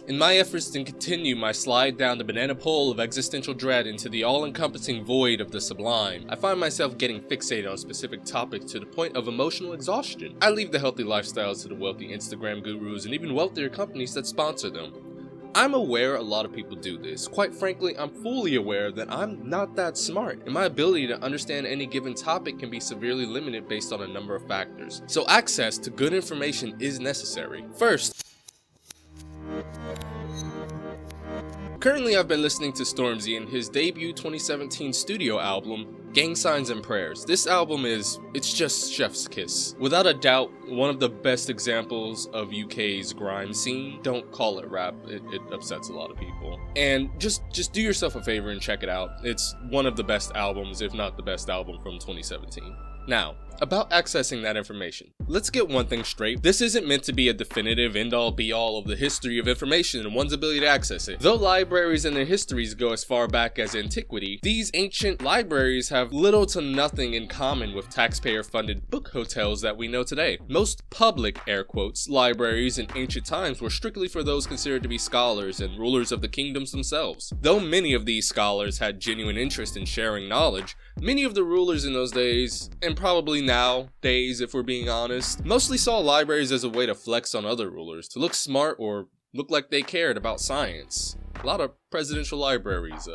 In my efforts to continue my slide down the banana pole of existential dread into the all-encompassing void of the sublime, I find myself getting fixated on specific topics to the point of emotional exhaustion. I leave the healthy lifestyles to the wealthy Instagram gurus and even wealthier companies that sponsor them. I'm aware a lot of people do this. Quite frankly, I'm fully aware that I'm not that smart, and my ability to understand any given topic can be severely limited based on a number of factors. So access to good information is necessary. First, currently I've been listening to Stormzy and his debut 2017 studio album, Gang Signs and Prayers. This album it's just chef's kiss. Without a doubt, one of the best examples of UK's grime scene. Don't call it rap, it upsets a lot of people. And just do yourself a favor and check it out. It's one of the best albums, if not the best album from 2017. Now, about accessing that information. Let's get one thing straight. This isn't meant to be a definitive end-all be-all of the history of information and one's ability to access it. Though libraries and their histories go as far back as antiquity, these ancient libraries have little to nothing in common with taxpayer-funded book hotels that we know today. Most public, air quotes, libraries in ancient times were strictly for those considered to be scholars and rulers of the kingdoms themselves. Though many of these scholars had genuine interest in sharing knowledge, many of the rulers in those days, and probably nowadays if we're being honest, mostly saw libraries as a way to flex on other rulers, to look smart or look like they cared about science. A lot of presidential libraries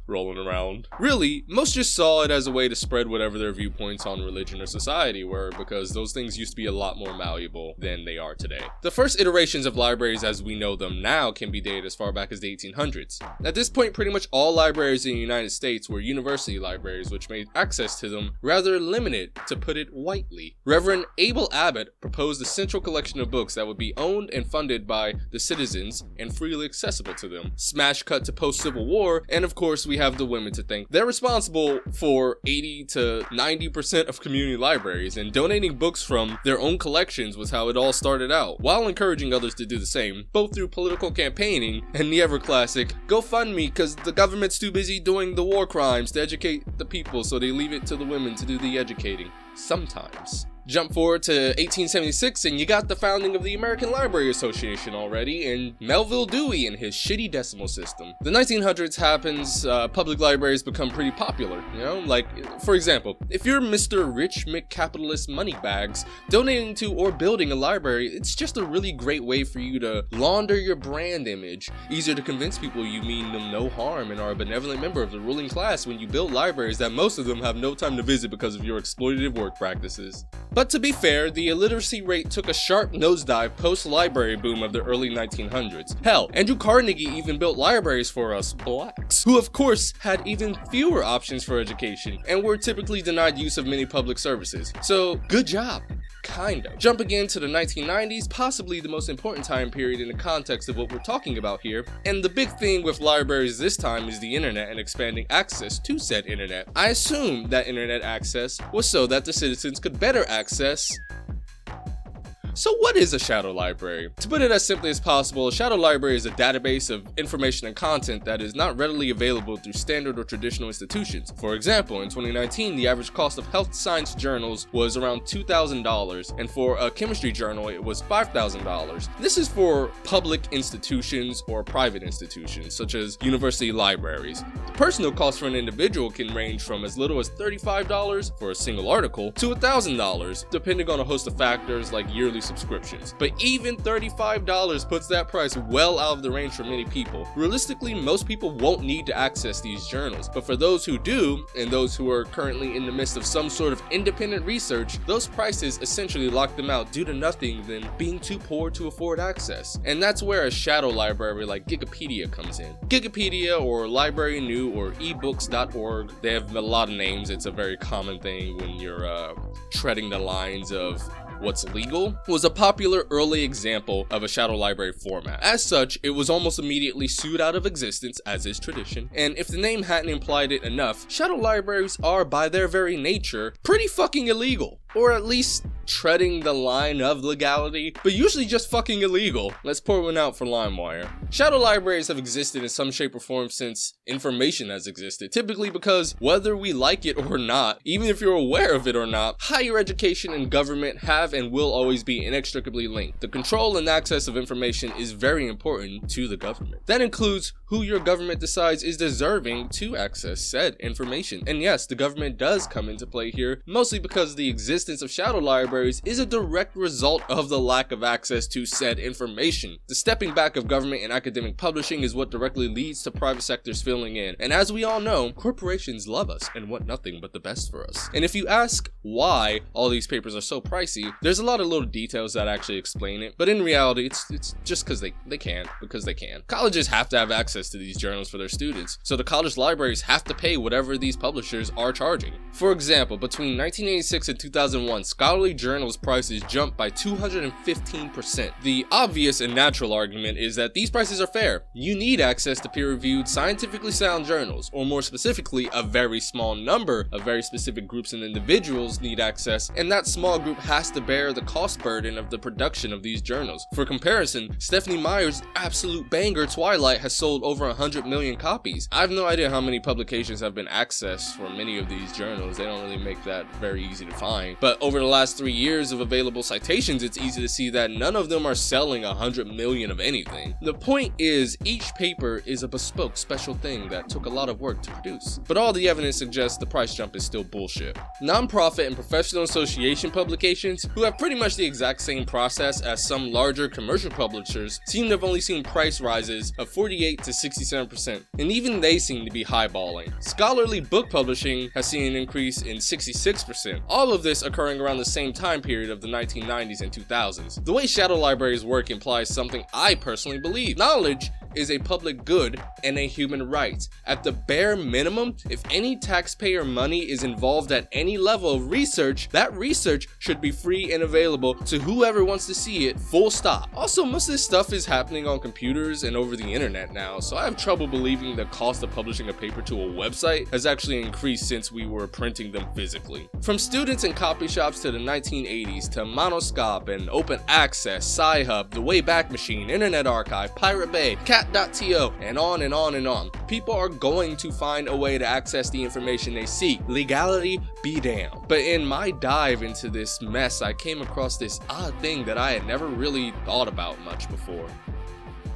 rolling around. Really, most just saw it as a way to spread whatever their viewpoints on religion or society were, because those things used to be a lot more malleable than they are today. The first iterations of libraries as we know them now can be dated as far back as the 1800s. At this point, pretty much all libraries in the United States were university libraries, which made access to them rather limited, to put it whitely. Reverend Abel Abbott proposed a central collection of books that would be owned and funded by the citizens and freely accessible to them. Smash cut to post-Civil War, and of course we have the women to thank. They're responsible for 80 to 90% of community libraries, and donating books from their own collections was how it all started out, while encouraging others to do the same, both through political campaigning and the ever-classic GoFundMe cause the government's too busy doing the war crimes to educate the people, so they leave it to the women to do the educating. Sometimes. Jump forward to 1876 and you got the founding of the American Library Association already, and Melville Dewey and his shitty decimal system. The 1900s happens, public libraries become pretty popular, you know? Like, for example, if you're Mr. Rich McCapitalist Moneybags, donating to or building a library, it's just a really great way for you to launder your brand image. Easier to convince people you mean them no harm and are a benevolent member of the ruling class when you build libraries that most of them have no time to visit because of your exploitative work practices. But to be fair, the illiteracy rate took a sharp nosedive post-library boom of the early 1900s. Hell, Andrew Carnegie even built libraries for us blacks, who of course had even fewer options for education and were typically denied use of many public services. So, good job. Kind of. Jump again to the 1990s, possibly the most important time period in the context of what we're talking about here, and the big thing with libraries this time is the internet and expanding access to said internet. I assume that internet access was so that the citizens could better access. So what is a shadow library? To put it as simply as possible, a shadow library is a database of information and content that is not readily available through standard or traditional institutions. For example, in 2019, the average cost of health science journals was around $2,000, and for a chemistry journal, it was $5,000. This is for public institutions or private institutions, such as university libraries. The personal cost for an individual can range from as little as $35 for a single article to $1,000, depending on a host of factors like yearly subscriptions. But even $35 puts that price well out of the range for many people. Realistically, most people won't need to access these journals, but for those who do, and those who are currently in the midst of some sort of independent research, those prices essentially lock them out due to nothing than being too poor to afford access. And that's where a shadow library like Gigapedia comes in. Gigapedia, or Library New, or ebooks.org, they have a lot of names. It's a very common thing when you're treading the lines of what's legal, was a popular early example of a shadow library format. As such, it was almost immediately sued out of existence, as is tradition, and if the name hadn't implied it enough, shadow libraries are, by their very nature, pretty fucking illegal. or at least treading the line of legality, but usually just fucking illegal. Let's pour one out for LimeWire. Shadow libraries have existed in some shape or form since information has existed, typically because whether we like it or not, even if you're aware of it or not, higher education and government have and will always be inextricably linked. The control and access of information is very important to the government. That includes who your government decides is deserving to access said information. And yes, the government does come into play here, mostly because the existence of shadow libraries is a direct result of the lack of access to said information. The stepping back of government and academic publishing is what directly leads to private sectors filling in. And as we all know, corporations love us and want nothing but the best for us. And if you ask why all these papers are so pricey, there's a lot of little details that actually explain it. But in reality, it's just because they can. Colleges have to have access to these journals for their students, so the college libraries have to pay whatever these publishers are charging. For example, between 1986 and 2001, scholarly journals prices jumped by 215%. The obvious and natural argument is that these prices are fair. You need access to peer-reviewed, scientifically sound journals, or more specifically, a very small number of very specific groups and individuals need access, and that small group has to bear the cost burden of the production of these journals. For comparison, Stephanie Meyer's absolute banger Twilight has sold over 100 million copies. I have no idea how many publications have been accessed for many of these journals. They don't really make that very easy to find. But over the last 3 years of available citations, it's easy to see that none of them are selling 100 million of anything. The point is, each paper is a bespoke special thing that took a lot of work to produce. But all the evidence suggests the price jump is still bullshit. Non-profit and professional association publications, who have pretty much the exact same process as some larger commercial publishers, seem to have only seen price rises of 48 to 67%, and even they seem to be highballing. Scholarly book publishing has seen an increase in 66%, all of this occurring around the same time period of the 1990s and 2000s. The way shadow libraries work implies something I personally believe. Knowledge is a public good and a human right. At the bare minimum, if any taxpayer money is involved at any level of research, that research should be free and available to whoever wants to see it, full stop. Also, most of this stuff is happening on computers and over the internet now, so I have trouble believing the cost of publishing a paper to a website has actually increased since we were printing them physically. From students and copy shops to the 1980s, to Monoscope and Open Access, Sci-Hub, The Wayback Machine, Internet Archive, Pirate Bay, Cat.to, and on and on and on. People are going to find a way to access the information they seek. Legality be damned. But in my dive into this mess, I came across this odd thing that I had never really thought about much before.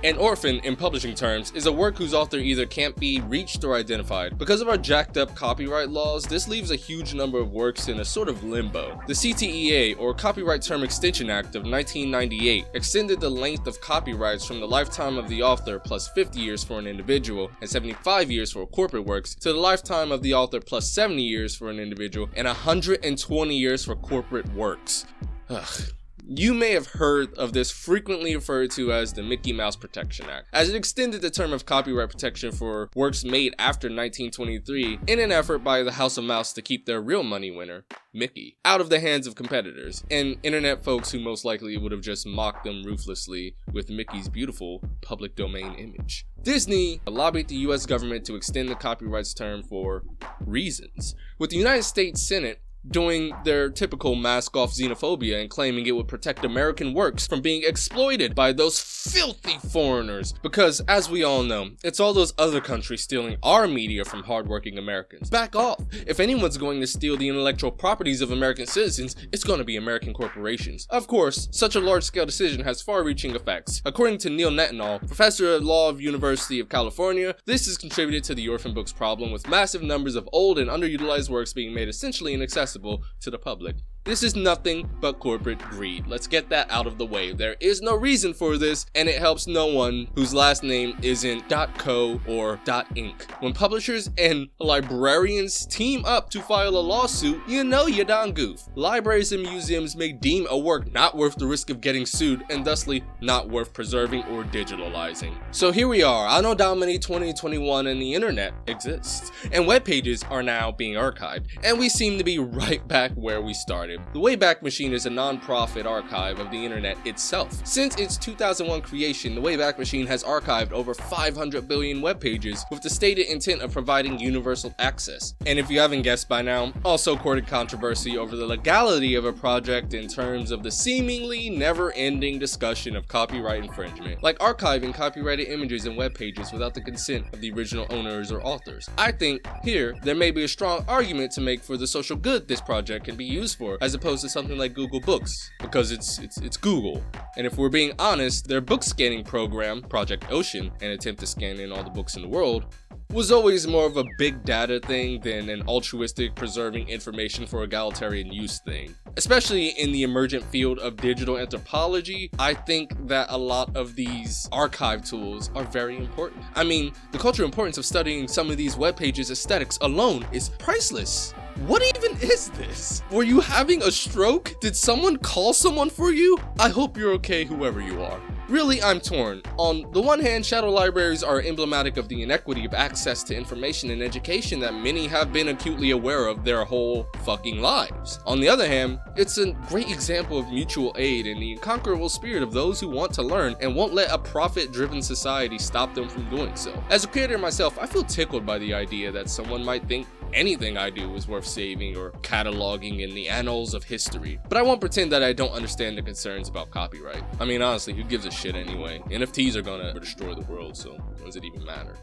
An orphan, in publishing terms, is a work whose author either can't be reached or identified. Because of our jacked up copyright laws, this leaves a huge number of works in a sort of limbo. The CTEA, or Copyright Term Extension Act of 1998, extended the length of copyrights from the lifetime of the author plus 50 years for an individual and 75 years for corporate works to the lifetime of the author plus 70 years for an individual and 120 years for corporate works. Ugh. You may have heard of this frequently referred to as the Mickey Mouse Protection Act, as it extended the term of copyright protection for works made after 1923 in an effort by the House of Mouse to keep their real money winner, Mickey, out of the hands of competitors, and internet folks who most likely would have just mocked them ruthlessly with Mickey's beautiful public domain image. Disney lobbied the US government to extend the copyrights term for reasons, with the United States Senate doing their typical mask off xenophobia and claiming it would protect American works from being exploited by those filthy foreigners. Because, as we all know, it's all those other countries stealing our media from hardworking Americans. Back off. If anyone's going to steal the intellectual properties of American citizens, it's going to be American corporations. Of course, such a large-scale decision has far-reaching effects. According to Neil Netanyahu, professor of law of University of California, this has contributed to the orphan books problem, with massive numbers of old and underutilized works being made essentially inaccessible to the public. This is nothing but corporate greed. Let's get that out of the way. There is no reason for this, and it helps no one whose last name isn't .co or .inc. When publishers and librarians team up to file a lawsuit, you know you done goof. Libraries and museums may deem a work not worth the risk of getting sued, and thusly not worth preserving or digitalizing. So here we are, Anno Domini 2021, and the internet exists, and web pages are now being archived, and we seem to be right back where we started. copyrighted. The Wayback Machine is a non-profit archive of the internet itself. Since its 2001 creation, the Wayback Machine has archived over 500 billion web pages with the stated intent of providing universal access. And if you haven't guessed by now, also courted controversy over the legality of a project in terms of the seemingly never-ending discussion of copyright infringement, like archiving copyrighted images and web pages without the consent of the original owners or authors. I think here there may be a strong argument to make for the social good this project can be used for, as opposed to something like Google Books, because it's Google. And if we're being honest, their book scanning program, Project Ocean, an attempt to scan in all the books in the world, was always more of a big data thing than an altruistic preserving information for egalitarian use thing. Especially in the emergent field of digital anthropology, I think that a lot of these archive tools are very important. I mean, the cultural importance of studying some of these web pages' aesthetics alone is priceless. What even is this? Were you having a stroke? Did someone call someone for you? I hope you're okay, whoever you are. Really, I'm torn. On the one hand, shadow libraries are emblematic of the inequity of access to information and education that many have been acutely aware of their whole fucking lives. On the other hand, it's a great example of mutual aid and the unconquerable spirit of those who want to learn and won't let a profit-driven society stop them from doing so. As a creator myself, I feel tickled by the idea that someone might think anything I do is worth saving or cataloging in the annals of history. But I won't pretend that I don't understand the concerns about copyright. I mean, honestly, who gives a shit anyway? NFTs are gonna destroy the world, so what does it even matter?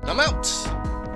I'm out!